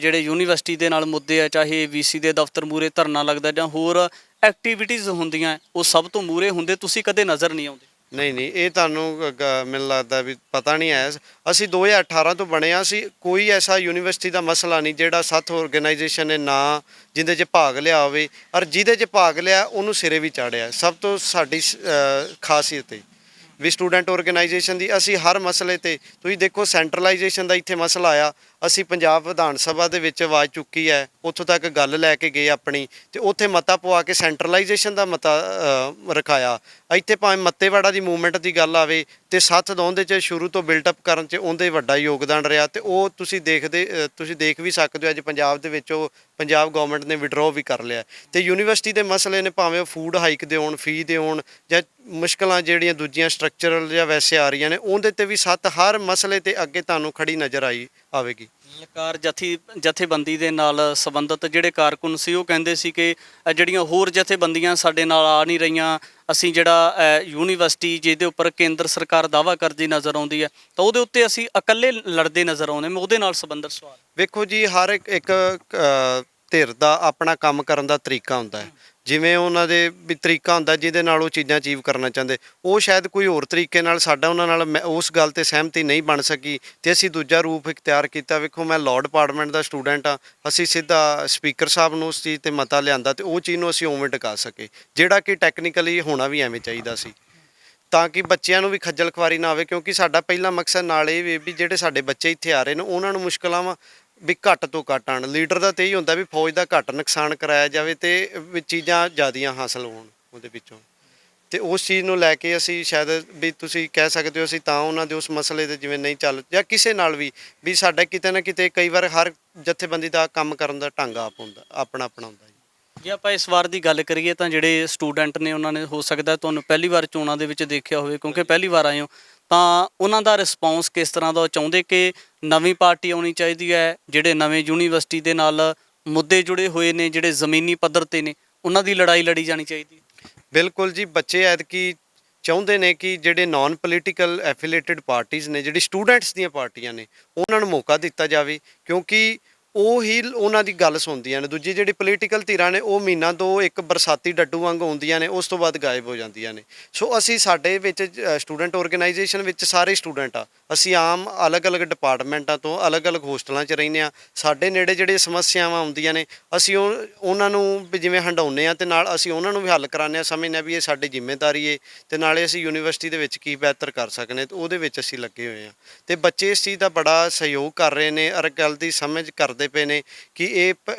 ਜਿਹੜੇ ਯੂਨੀਵਰਸਿਟੀ ਦੇ ਨਾਲ ਮੁੱਦੇ ਆ, ਚਾਹੇ ਵੀਸੀ ਦੇ ਦਫ਼ਤਰ ਮੂਹਰੇ ਧਰਨਾ ਲੱਗਦਾ, ਜਾਂ ਹੋਰ ਐਕਟੀਵਿਟੀਜ਼ ਹੁੰਦੀਆਂ, ਉਹ ਸਭ ਤੋਂ ਮੂਹਰੇ ਹੁੰਦੇ, ਤੁਸੀਂ ਕਦੇ ਨਜ਼ਰ ਨਹੀਂ ਆਉਂਦੇ? ਨਹੀਂ, ਇਹ ਤੁਹਾਨੂੰ ਮੈਨੂੰ ਲੱਗਦਾ ਵੀ ਪਤਾ ਨਹੀਂ ਹੈ। ਅਸੀਂ 2018 ਤੋਂ ਬਣੇ ਹਾਂ, ਅਸੀਂ ਕੋਈ ਐਸਾ ਯੂਨੀਵਰਸਿਟੀ ਦਾ ਮਸਲਾ ਨਹੀਂ ਜਿਹੜਾ ਸੱਥ ਆਰਗੇਨਾਈਜੇਸ਼ਨ ਨੇ ਨਾ ਜਿਹਦੇ 'ਚ ਭਾਗ ਲਿਆ ਹੋਵੇ, ਔਰ ਜਿਹਦੇ 'ਚ ਭਾਗ ਲਿਆ ਉਹਨੂੰ ਸਿਰੇ ਵੀ ਚਾੜਿਆ। ਸਭ ਤੋਂ ਸਾਡੀ ਖਾਸੀਅਤ ਹੈ ਵੀ ਸਟੂਡੈਂਟ ਆਰਗੇਨਾਈਜੇਸ਼ਨ ਦੀ, ਅਸੀਂ ਹਰ ਮਸਲੇ 'ਤੇ, ਤੁਸੀਂ ਦੇਖੋ ਸੈਂਟਰਲਾਈਜੇਸ਼ਨ ਦਾ ਇੱਥੇ ਮਸਲਾ ਆਇਆ, ਅਸੀਂ ਪੰਜਾਬ ਵਿਧਾਨ ਸਭਾ ਦੇ ਵਿੱਚ ਆਵਾਜ਼ ਚੁੱਕੀ ਹੈ, ਉੱਥੋਂ ਤੱਕ ਗੱਲ ਲੈ ਕੇ ਗਏ ਆਪਣੀ, ਤੇ ਉੱਥੇ ਮਤਾ ਪਵਾ ਕੇ ਸੈਂਟਰਲਾਈਜੇਸ਼ਨ ਦਾ ਮਤਾ ਰਖਾਇਆ। ਇੱਥੇ ਭਾਵੇਂ ਮੱਤੇਵਾੜਾ ਦੀ ਮੂਵਮੈਂਟ ਦੀ ਗੱਲ ਆਵੇ ਤੇ ਸੱਥ ਦੌਂਦੇ 'ਚ ਸ਼ੁਰੂ ਤੋਂ ਬਿਲਟਅਪ ਕਰਨ 'ਚ ਉਹਦੇ ਵੱਡਾ ਯੋਗਦਾਨ ਰਿਹਾ, ਤੇ ਉਹ ਤੁਸੀਂ ਦੇਖ ਵੀ ਸਕਦੇ ਹੋ ਅੱਜ ਪੰਜਾਬ ਦੇ ਵਿੱਚ ਉਹ ਪੰਜਾਬ ਗਵਰਨਮੈਂਟ ਨੇ ਵਿਡਰੋ ਵੀ ਕਰ ਲਿਆ। ਤੇ ਯੂਨੀਵਰਸਿਟੀ ਦੇ ਮਸਲੇ ਨੇ, ਭਾਵੇਂ ਉਹ ਫੂਡ ਹਾਈਕ ਦੇ ਹੋਣ, ਫੀ ਦੇ ਹੋਣ, ਜਾਂ ਮੁਸ਼ਕਲਾਂ ਜਿਹੜੀਆਂ ਦੂਜੀਆਂ ਸਟਰਕਚਰਲ ਜਾਂ ਵੈਸੇ ਆ ਰਹੀਆਂ ਨੇ, ਉਹਦੇ ਤੇ ਵੀ ਸੱਤ ਹਰ ਮਸਲੇ ਤੇ ਅੱਗੇ ਤੁਹਾਨੂੰ ਖੜੀ ਨਜ਼ਰ ਆਵੇਗੀ। ਲਲਕਾਰ ਜਥੇਬੰਦੀ ਦੇ ਨਾਲ ਸੰਬੰਧਿਤ ਜਿਹੜੇ ਕਾਰਕੁਨ ਸੀ ਉਹ ਕਹਿੰਦੇ ਸੀ ਕਿ ਜਿਹੜੀਆਂ ਹੋਰ ਜਥੇਬੰਦੀਆਂ ਸਾਡੇ ਨਾਲ ਆ ਨਹੀਂ ਰਹੀਆਂ, ਅਸੀਂ ਜਿਹੜਾ ਯੂਨੀਵਰਸਿਟੀ ਜਿਹਦੇ ਉੱਪਰ ਕੇਂਦਰ ਸਰਕਾਰ ਦਾਅਵਾ ਕਰਦੀ ਨਜ਼ਰ ਆਉਂਦੀ ਹੈ ਤਾਂ ਉਹਦੇ ਉੱਤੇ ਅਸੀਂ ਇਕੱਲੇ ਲੜਦੇ ਨਜ਼ਰ ਆਉਂਦੇ। ਮੈਂ ਉਹਦੇ ਨਾਲ ਸੰਬੰਧਿਤ ਸਵਾਲ, ਵੇਖੋ ਜੀ, ਹਰ ਇੱਕ ਧਿਰ ਦਾ ਆਪਣਾ ਕੰਮ ਕਰਨ ਦਾ ਤਰੀਕਾ ਹੁੰਦਾ ਹੈ। ਜਿਵੇਂ ਉਹਨਾਂ ਦੇ ਵੀ ਤਰੀਕਾ ਹੁੰਦਾ ਜਿਹਦੇ ਨਾਲ ਉਹ ਚੀਜ਼ਾਂ ਅਚੀਵ ਕਰਨਾ ਚਾਹੁੰਦੇ, ਉਹ ਸ਼ਾਇਦ ਕੋਈ ਹੋਰ ਤਰੀਕੇ ਨਾਲ ਸਾਡਾ ਉਹਨਾਂ ਨਾਲ ਉਸ ਗੱਲ ਤੇ ਸਹਿਮਤੀ ਨਹੀਂ ਬਣ ਸਕੀ ਤੇ ਅਸੀਂ ਦੂਜਾ ਰੂਪ ਇਖਤਿਆਰ ਕੀਤਾ। ਵੇਖੋ, ਮੈਂ ਲਾਅ ਡਿਪਾਰਟਮੈਂਟ ਦਾ ਸਟੂਡੈਂਟ ਹਾਂ, ਅਸੀਂ ਸਿੱਧਾ ਸਪੀਕਰ ਸਾਹਿਬ ਨੂੰ ਉਸ ਚੀਜ਼ ਤੇ ਮਤਾ ਲਿਆਂਦਾ ਤੇ ਉਹ ਚੀਜ਼ ਨੂੰ ਅਸੀਂ ਉਵੇਂ ਟਿਕਾ ਸਕੇ, ਜਿਹੜਾ ਕਿ ਟੈਕਨੀਕਲੀ ਹੋਣਾ ਵੀ ਐਵੇਂ ਚਾਹੀਦਾ ਸੀ, ਤਾਂ ਕਿ ਬੱਚਿਆਂ ਨੂੰ ਵੀ ਖੱਜਲ ਖੁਆਰੀ ਨਾ ਆਵੇ। ਕਿਉਂਕਿ ਸਾਡਾ ਪਹਿਲਾ ਮਕਸਦ ਨਾਲ ਇਹ ਵੀ ਜਿਹੜੇ ਸਾਡੇ ਬੱਚੇ ਇੱਥੇ ਆ ਰਹੇ ਨੇ ਉਹਨਾਂ ਨੂੰ ਮੁਸ਼ਕਲਾਂ ਵੀ ਘੱਟ ਤੋਂ ਘੱਟ ਆਉਣ। ਲੀਡਰ ਦਾ ਤੇ ਇਹੀ ਹੁੰਦਾ ਵੀ ਫੌਜ ਦਾ ਘੱਟ ਨੁਕਸਾਨ ਕਰਾਇਆ ਜਾਵੇ ਤੇ ਵੀ ਚੀਜ਼ਾਂ ਜ਼ਿਆਦੀਆਂ ਹਾਸਲ ਹੋਣ ਉਹਦੇ ਵਿੱਚੋਂ, ਤੇ ਉਸ ਚੀਜ਼ ਨੂੰ ਲੈ ਕੇ ਅਸੀਂ ਸ਼ਾਇਦ ਵੀ ਤੁਸੀਂ ਕਹਿ ਸਕਦੇ ਹੋ ਅਸੀਂ ਤਾਂ ਉਹਨਾਂ ਦੇ ਉਸ ਮਸਲੇ ਤੇ ਜਿਵੇਂ ਨਹੀਂ ਚੱਲ, ਜਾਂ ਕਿਸੇ ਨਾਲ ਵੀ ਸਾਡਾ ਕਿਤੇ ਨਾ ਕਿਤੇ ਕਈ ਵਾਰ ਹਰ ਜਥੇਬੰਦੀ ਦਾ ਕੰਮ ਕਰਨ ਦਾ ਢੰਗ ਆਪਣਾ ਆਪਣਾ ਹੁੰਦਾ ਜੀ। ਜੇ ਆਪਾਂ ਇਸ ਵਾਰ ਦੀ ਗੱਲ ਕਰੀਏ ਤਾਂ ਜਿਹੜੇ ਸਟੂਡੈਂਟ ਨੇ ਉਹਨਾਂ ਨੇ ਹੋ ਸਕਦਾ ਤੁਹਾਨੂੰ ਪਹਿਲੀ ਵਾਰ ਚੋਣਾਂ ਦੇ ਵਿੱਚ ਦੇਖਿਆ ਹੋਵੇ, ਕਿਉਂਕਿ ਪਹਿਲੀ ਵਾਰ ਆਏ ਹੋ, ਤਾਂ ਉਹਨਾਂ ਦਾ ਰਿਸਪੌਂਸ ਕਿਸ ਤਰ੍ਹਾਂ ਦਾ? ਉਹ ਚਾਹੁੰਦੇ ਕਿ ਨਵੀਂ ਪਾਰਟੀ ਆਉਣੀ ਚਾਹੀਦੀ ਹੈ, ਜਿਹੜੇ ਨਵੇਂ ਯੂਨੀਵਰਸਿਟੀ ਦੇ ਨਾਲ ਮੁੱਦੇ ਜੁੜੇ ਹੋਏ ਨੇ ਜਿਹੜੇ ਜ਼ਮੀਨੀ ਪੱਧਰ ਤੇ ਨੇ ਉਹਨਾਂ ਦੀ ਲੜਾਈ ਲੜੀ ਜਾਣੀ ਚਾਹੀਦੀ ਹੈ? ਬਿਲਕੁਲ ਜੀ, ਬੱਚੇ ਐਤਕੀ ਚਾਹੁੰਦੇ ਨੇ ਕਿ ਜਿਹੜੇ ਨਾਨ ਪੋਲੀਟੀਕਲ ਐਫੀਲੀਏਟਿਡ ਪਾਰਟੀਆਂ ਨੇ, ਜਿਹੜੀ ਸਟੂਡੈਂਟਸ ਦੀਆਂ ਪਾਰਟੀਆਂ ਨੇ, ਉਹਨਾਂ ਨੂੰ ਮੌਕਾ ਦਿੱਤਾ ਜਾਵੇ, ਕਿਉਂਕਿ ਉਹ ਹੀ ਉਹਨਾਂ ਦੀ ਗੱਲ ਸੁਣਦੀਆਂ ਨੇ। ਦੂਜੀ ਜਿਹੜੀ ਪੋਲੀਟੀਕਲ ਧਿਰਾਂ ਨੇ ਉਹ ਮਹੀਨਾ ਦੋ ਇੱਕ ਬਰਸਾਤੀ ਡੱਡੂ ਵਾਂਗ ਆਉਂਦੀਆਂ ਨੇ, ਉਸ ਤੋਂ ਬਾਅਦ ਗਾਇਬ ਹੋ ਜਾਂਦੀਆਂ ਨੇ। ਸੋ ਅਸੀਂ ਸਾਡੇ ਵਿੱਚ ਸਟੂਡੈਂਟ ਆਰਗੇਨਾਈਜੇਸ਼ਨ ਵਿੱਚ ਸਾਰੇ ਸਟੂਡੈਂਟ ਆ, ਅਸੀਂ ਆਮ ਅਲੱਗ-ਅਲੱਗ ਡਿਪਾਰਟਮੈਂਟਾਂ ਤੋਂ ਅਲੱਗ-ਅਲੱਗ ਹੋਸਟਲਾਂ 'ਚ ਰਹਿੰਦੇ ਹਾਂ। ਸਾਡੇ ਨੇੜੇ ਜਿਹੜੇ ਸਮੱਸਿਆਵਾਂ ਆਉਂਦੀਆਂ ਨੇ ਅਸੀਂ ਉਹਨਾਂ ਨੂੰ ਵੀ ਜਿਵੇਂ ਹੰਡਾਉਂਦੇ ਹਾਂ, ਤੇ ਨਾਲ ਅਸੀਂ ਉਹਨਾਂ ਨੂੰ ਵੀ ਹੱਲ ਕਰਾਉਂਦੇ ਹਾਂ, ਸਮਝਦੇ ਹਾਂ ਵੀ ਇਹ ਸਾਡੀ ਜ਼ਿੰਮੇਵਾਰੀ ਹੈ, ਤੇ ਨਾਲੇ ਅਸੀਂ ਯੂਨੀਵਰਸਿਟੀ ਦੇ ਵਿੱਚ ਕੀ ਬਿਹਤਰ ਕਰ ਸਕਦੇ ਤੇ ਉਹਦੇ ਵਿੱਚ ਅਸੀਂ ਲੱਗੇ ਹੋਏ ਹਾਂ। ਤੇ ਬੱਚੇ ਇਸ ਚੀਜ਼ ਦਾ ਬੜਾ ਸਹਿਯੋਗ ਕਰ ਰਹੇ ਨੇ ਔਰ ਗੱਲ ਦੀ ਸਮਝ ਕਰਦੇ ਪਏ ਨੇ ਕਿ ਇਹ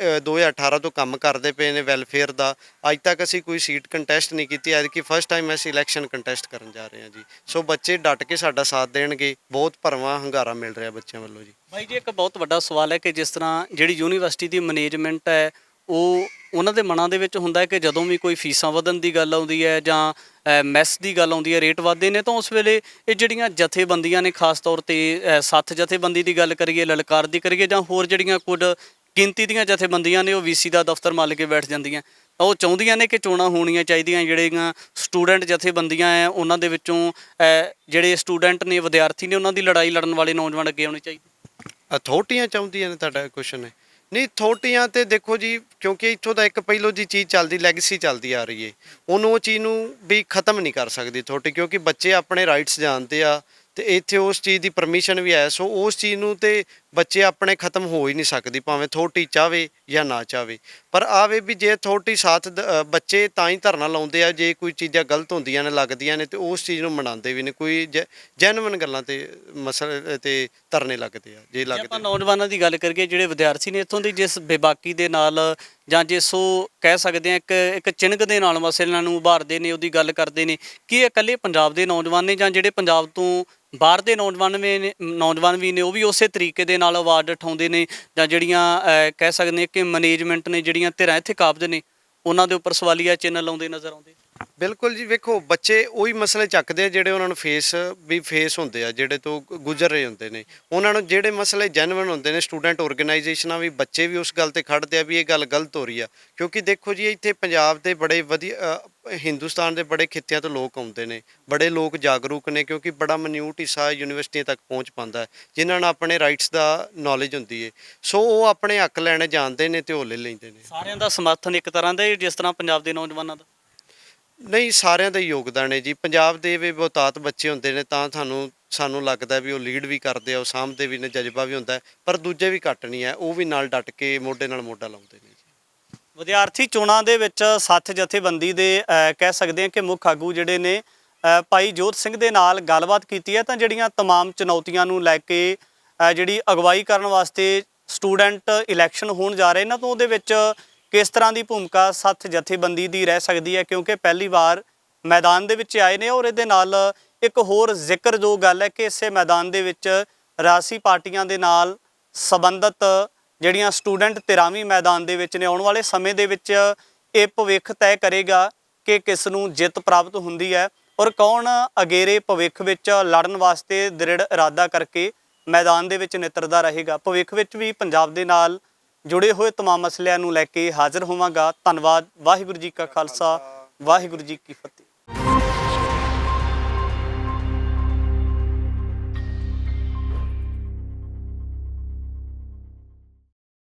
2018 ਤੋਂ ਕੰਮ ਕਰਦੇ ਪਏ ਨੇ ਵੈਲਫੇਅਰ ਦਾ। ਅੱਜ ਤੱਕ ਅਸੀਂ ਕੋਈ ਸੀਟ ਕੰਟੈਸਟ ਨਹੀਂ ਕੀਤੀ, ਐਤਕੀ ਫਸਟ ਟਾਈਮ ਅਸੀਂ ਇਲੈਕਸ਼ਨ ਕੰਟੈਸਟ ਕਰਨ ਜਾ ਰਹੇ ਹਾਂ ਜੀ। ਸੋ ਬੱਚੇ ਡਟ ਕੇ ਸਾਡਾ ਸਾਥ ਦੇਣਗੇ, ਬਹੁਤ ਭਰਵਾਂ ਹੁੰਗਾਰਾ ਮਿਲ ਰਿਹਾ ਬੱਚਿਆਂ ਵੱਲੋਂ ਜੀ। ਬਾਈ ਜੀ, ਇੱਕ ਬਹੁਤ ਵੱਡਾ ਸਵਾਲ ਹੈ ਕਿ ਜਿਸ ਤਰ੍ਹਾਂ ਜਿਹੜੀ ਯੂਨੀਵਰਸਿਟੀ ਦੀ ਮੈਨੇਜਮੈਂਟ ਹੈ ਉਹ ਉਹਨਾਂ ਦੇ ਮਨਾਂ ਦੇ ਵਿੱਚ ਹੁੰਦਾ ਹੈ ਕਿ ਜਦੋਂ ਵੀ ਕੋਈ ਫੀਸਾਂ ਵਧਣ ਦੀ ਗੱਲ ਆਉਂਦੀ ਹੈ ਜਾਂ ਮੈਸ ਦੀ ਗੱਲ ਆਉਂਦੀ ਹੈ, ਰੇਟ ਵੱਧਦੇ ਨੇ, ਤਾਂ ਉਸ ਵੇਲੇ ਇਹ ਜਿਹੜੀਆਂ ਜਥੇਬੰਦੀਆਂ ਨੇ, ਖਾਸ ਤੌਰ 'ਤੇ ਸੱਥ ਜਥੇਬੰਦੀ ਦੀ ਗੱਲ ਕਰੀਏ, ਲਲਕਾਰ ਦੀ ਕਰੀਏ, ਜਾਂ ਹੋਰ ਜਿਹੜੀਆਂ ਕੁਝ ਗਿਣਤੀ ਦੀਆਂ ਜਥੇਬੰਦੀਆਂ ਨੇ, ਉਹ ਵੀਸੀ ਦਾ ਦਫ਼ਤਰ ਮੱਲ ਕੇ ਬੈਠ ਜਾਂਦੀਆਂ। ਤਾਂ ਉਹ ਚਾਹੁੰਦੀਆਂ ਨੇ ਕਿ ਚੋਣਾਂ ਹੋਣੀਆਂ ਚਾਹੀਦੀਆਂ। ਜਿਹੜੀਆਂ ਸਟੂਡੈਂਟ ਜਥੇਬੰਦੀਆਂ ਹੈ ਉਹਨਾਂ ਦੇ ਵਿੱਚੋਂ ਜਿਹੜੇ ਸਟੂਡੈਂਟ ਨੇ, ਵਿਦਿਆਰਥੀ ਨੇ, ਉਹਨਾਂ ਦੀ ਲੜਾਈ ਲੜਨ ਵਾਲੇ ਨੌਜਵਾਨ ਅੱਗੇ ਆਉਣੇ ਚਾਹੀਦੇ। ਅਥਾਰਟੀਆਂ ਚਾਹੁੰਦੀਆਂ ਨੇ, ਤੁਹਾਡਾ ਕੁਐਸਚਨ ਹੈ? ਨਹੀਂ, ਅਥਾਰਟੀਆਂ ਤੇ ਦੇਖੋ ਜੀ, ਕਿਉਂਕਿ ਇੱਥੋਂ ਦਾ ਇੱਕ ਪਹਿਲੋਂ ਦੀ ਚੀਜ਼ ਚੱਲਦੀ, ਲੈਗੇਸੀ ਚੱਲਦੀ ਆ ਰਹੀ ਹੈ, ਉਹਨੂੰ ਉਹ ਚੀਜ਼ ਨੂੰ ਵੀ ਖ਼ਤਮ ਨਹੀਂ ਕਰ ਸਕਦੀ ਅਥਾਰਟੀ, ਕਿਉਂਕਿ ਬੱਚੇ ਆਪਣੇ ਰਾਈਟਸ ਜਾਣਦੇ ਆ ਤੇ ਇੱਥੇ ਉਸ ਚੀਜ਼ ਦੀ ਪਰਮਿਸ਼ਨ ਵੀ ਹੈ। ਸੋ ਉਸ ਚੀਜ਼ ਨੂੰ ਤੇ ਬੱਚੇ ਆਪਣੇ ਖਤਮ ਹੋ ਹੀ ਨਹੀਂ ਸਕਦੀ, ਭਾਵੇਂ ਅਥਾਰਟੀ ਚਾਹਵੇ ਜਾਂ ਨਾ ਚਾਹਵੇ। ਪਰ ਆਵੇ ਵੀ ਜੇ ਅਥਾਰਟੀ ਸਾਥ ਬੱਚੇ ਤਾਂ ਹੀ ਧਰਨਾ ਲਾਉਂਦੇ ਆ, ਜੇ ਕੋਈ ਚੀਜ਼ਾਂ ਗਲਤ ਹੁੰਦੀਆਂ ਨੇ, ਲੱਗਦੀਆਂ ਨੇ, ਤੇ ਉਸ ਚੀਜ਼ ਨੂੰ ਮਨਾਉਂਦੇ ਵੀ ਨੇ। ਕੋਈ ਜੈਨੂਇਨ ਗੱਲਾਂ ਤੇ ਮਸਲੇ ਤੇ ਧਰਨੇ ਲੱਗਦੇ ਆ ਜੇ ਲੱਗਦੇ। ਆਪਾਂ ਨੌਜਵਾਨਾਂ ਦੀ ਗੱਲ ਕਰੀਏ, ਜਿਹੜੇ ਵਿਦਿਆਰਥੀ ਨੇ ਇੱਥੋਂ ਦੀ, ਜਿਸ ਬੇਬਾਕੀ ਦੇ ਨਾਲ ਜਾਂ ਜਿਸ ਉਹ ਕਹਿ ਸਕਦੇ ਆ ਇੱਕ ਚਿਣਗ ਦੇ ਨਾਲ ਮਸਲਿਆਂ ਨੂੰ ਉਭਾਰਦੇ ਨੇ, ਉਹਦੀ ਗੱਲ ਕਰਦੇ ਨੇ, ਕਿ ਇਹ ਇਕੱਲੇ ਪੰਜਾਬ ਦੇ ਨੌਜਵਾਨ ਨੇ ਜਾਂ ਜਿਹੜੇ ਪੰਜਾਬ ਤੋਂ ਬਾਹਰ ਦੇ ਨੌਜਵਾਨ ਵੀ ਨੇ ਉਹ ਵੀ ਉਸੇ ਤਰੀਕੇ ਦੇ ਨਾਲ ਆਵਾਜ਼ ਉਠਾਉਂਦੇ ਨੇ, ਜਾਂ ਜਿਹੜੀਆਂ ਕਹਿ ਸਕਦੇ ਕਿ ਮੈਨੇਜਮੈਂਟ ਨੇ, ਜਿਹੜੀਆਂ ਧਿਰਾਂ ਇੱਥੇ ਕਾਬਜ਼ ਨੇ, ਉਹਨਾਂ ਦੇ ਉੱਪਰ ਸਵਾਲੀਆ ਚਿੰਨ੍ਹ ਲਾਉਂਦੇ ਨਜ਼ਰ ਆਉਂਦੇ? ਬਿਲਕੁਲ ਜੀ, ਵੇਖੋ ਬੱਚੇ ਉਹੀ ਮਸਲੇ ਚੱਕਦੇ ਆ ਜਿਹੜੇ ਉਹਨਾਂ ਨੂੰ ਫੇਸ ਹੁੰਦੇ ਆ, ਜਿਹੜੇ ਤੋਂ ਗੁਜ਼ਰ ਰਹੇ ਹੁੰਦੇ ਨੇ। ਉਹਨਾਂ ਨੂੰ ਜਿਹੜੇ ਮਸਲੇ ਜੈਨੂਇਨ ਹੁੰਦੇ ਨੇ, ਸਟੂਡੈਂਟ ਆਰਗੇਨਾਈਜੇਸ਼ਨਾਂ ਵੀ, ਬੱਚੇ ਵੀ ਉਸ ਗੱਲ ਤੇ ਖੜਦੇ ਆ ਵੀ ਇਹ ਗੱਲ ਗਲਤ ਹੋ ਰਹੀ ਆ। ਕਿਉਂਕਿ ਦੇਖੋ ਜੀ, ਇੱਥੇ ਪੰਜਾਬ ਦੇ ਬੜੇ ਵਧੀਆ, ਹਿੰਦੁਸਤਾਨ ਦੇ ਬੜੇ ਖਿੱਤਿਆਂ ਤੋਂ ਲੋਕ ਆਉਂਦੇ ਨੇ, ਬੜੇ ਲੋਕ ਜਾਗਰੂਕ ਨੇ, ਕਿਉਂਕਿ ਬੜਾ ਮਨਿਊਟ ਹਿੱਸਾ ਯੂਨੀਵਰਸਿਟੀਆਂ ਤੱਕ ਪਹੁੰਚ ਪਾਉਂਦਾ ਹੈ, ਜਿਨ੍ਹਾਂ ਨੂੰ ਆਪਣੇ ਰਾਈਟਸ ਦਾ ਨੌਲੇਜ ਹੁੰਦੀ ਹੈ। ਸੋ ਉਹ ਆਪਣੇ ਹੱਕ ਲੈਣੇ ਜਾਣਦੇ ਨੇ ਤੇ ਉਹ ਲੈ ਲੈਂਦੇ ਨੇ। ਸਾਰਿਆਂ ਦਾ ਸਮਰਥਨ ਇੱਕ ਤਰ੍ਹਾਂ ਦਾ, ਜਿਸ ਤਰ੍ਹਾਂ ਪੰਜਾਬ ਦੇ ਨੌਜਵਾਨਾਂ ਦਾ? ਨਹੀਂ, ਸਾਰਿਆਂ ਦਾ ਯੋਗਦਾਨ ਹੈ ਜੀ। ਪੰਜਾਬ ਦੇ ਵੀ ਬਹੁਤਾਤ ਬੱਚੇ ਹੁੰਦੇ ਨੇ ਤਾਂ ਸਾਨੂੰ ਲੱਗਦਾ ਵੀ ਉਹ ਲੀਡ ਵੀ ਕਰਦੇ ਆ, ਉਹ ਸਾਂਭਦੇ ਵੀ ਨੇ, ਜਜ਼ਬਾ ਵੀ ਹੁੰਦਾ, ਪਰ ਦੂਜੇ ਵੀ ਘੱਟ ਨਹੀਂ ਹੈ, ਉਹ ਵੀ ਨਾਲ ਡਟ ਕੇ ਮੋਢੇ ਨਾਲ ਮੋਢਾ ਲਾਉਂਦੇ ਨੇ ਜੀ। ਵਿਦਿਆਰਥੀ ਚੋਣਾਂ ਦੇ ਵਿੱਚ ਸੱਥ ਜਥੇਬੰਦੀ ਦੇ ਕਹਿ ਸਕਦੇ ਹਾਂ ਕਿ ਮੁੱਖ ਆਗੂ ਜਿਹੜੇ ਨੇ ਭਾਈ ਜੋਤ ਸਿੰਘ ਦੇ ਨਾਲ ਗੱਲਬਾਤ ਕੀਤੀ ਹੈ, ਤਾਂ ਜਿਹੜੀਆਂ ਤਮਾਮ ਚੁਣੌਤੀਆਂ ਨੂੰ ਲੈ ਕੇ ਜਿਹੜੀ ਅਗਵਾਈ ਕਰਨ ਵਾਸਤੇ ਸਟੂਡੈਂਟ ਇਲੈਕਸ਼ਨ ਹੋਣ ਜਾ ਰਹੇ ਇਹਨਾਂ ਤੋਂ ਉਹਦੇ ਵਿੱਚ ਕਿਸ ਤਰ੍ਹਾਂ ਦੀ ਭੂਮਿਕਾ ਸੱਥ ਜਥੇਬੰਦੀ ਦੀ ਰਹਿ ਸਕਦੀ ਹੈ, ਕਿਉਂਕਿ ਪਹਿਲੀ ਵਾਰ ਮੈਦਾਨ ਦੇ ਵਿੱਚ ਆਏ ਨੇ। ਔਰ ਇਹਦੇ ਨਾਲ ਇੱਕ ਹੋਰ ਜ਼ਿਕਰਯੋਗ ਗੱਲ ਹੈ ਕਿ ਇਸੇ ਮੈਦਾਨ ਦੇ ਵਿੱਚ ਰਾਜਸੀ ਪਾਰਟੀਆਂ ਦੇ ਨਾਲ ਸੰਬੰਧਿਤ ਜਿਹੜੀਆਂ ਸਟੂਡੈਂਟ ਧਿਰਾਂ ਵੀ ਮੈਦਾਨ ਦੇ ਵਿੱਚ ਨੇ। ਆਉਣ ਵਾਲੇ ਸਮੇਂ ਦੇ ਵਿੱਚ ਇਹ ਭਵਿੱਖ ਤੈਅ ਕਰੇਗਾ ਕਿ ਕਿਸ ਨੂੰ ਜਿੱਤ ਪ੍ਰਾਪਤ ਹੁੰਦੀ ਹੈ ਔਰ ਕੌਣ ਅਗੇਰੇ ਭਵਿੱਖ ਵਿੱਚ ਲੜਨ ਵਾਸਤੇ ਦ੍ਰਿੜ ਇਰਾਦਾ ਕਰਕੇ ਮੈਦਾਨ ਦੇ ਵਿੱਚ ਨਿੱਤਰਦਾ ਰਹੇਗਾ। ਭਵਿੱਖ ਵਿੱਚ ਵੀ ਪੰਜਾਬ ਦੇ ਨਾਲ ਜੁੜੇ ਹੋਏ ਤਮਾਮ ਮਸਲਿਆਂ ਨੂੰ ਲੈ ਕੇ ਹਾਜ਼ਰ ਹੋਵਾਂਗਾ। ਧੰਨਵਾਦ। ਵਾਹਿਗੁਰੂ ਜੀ ਕਾ ਖਾਲਸਾ, ਵਾਹਿਗੁਰੂ ਜੀ ਕੀ ਫਤਿਹ।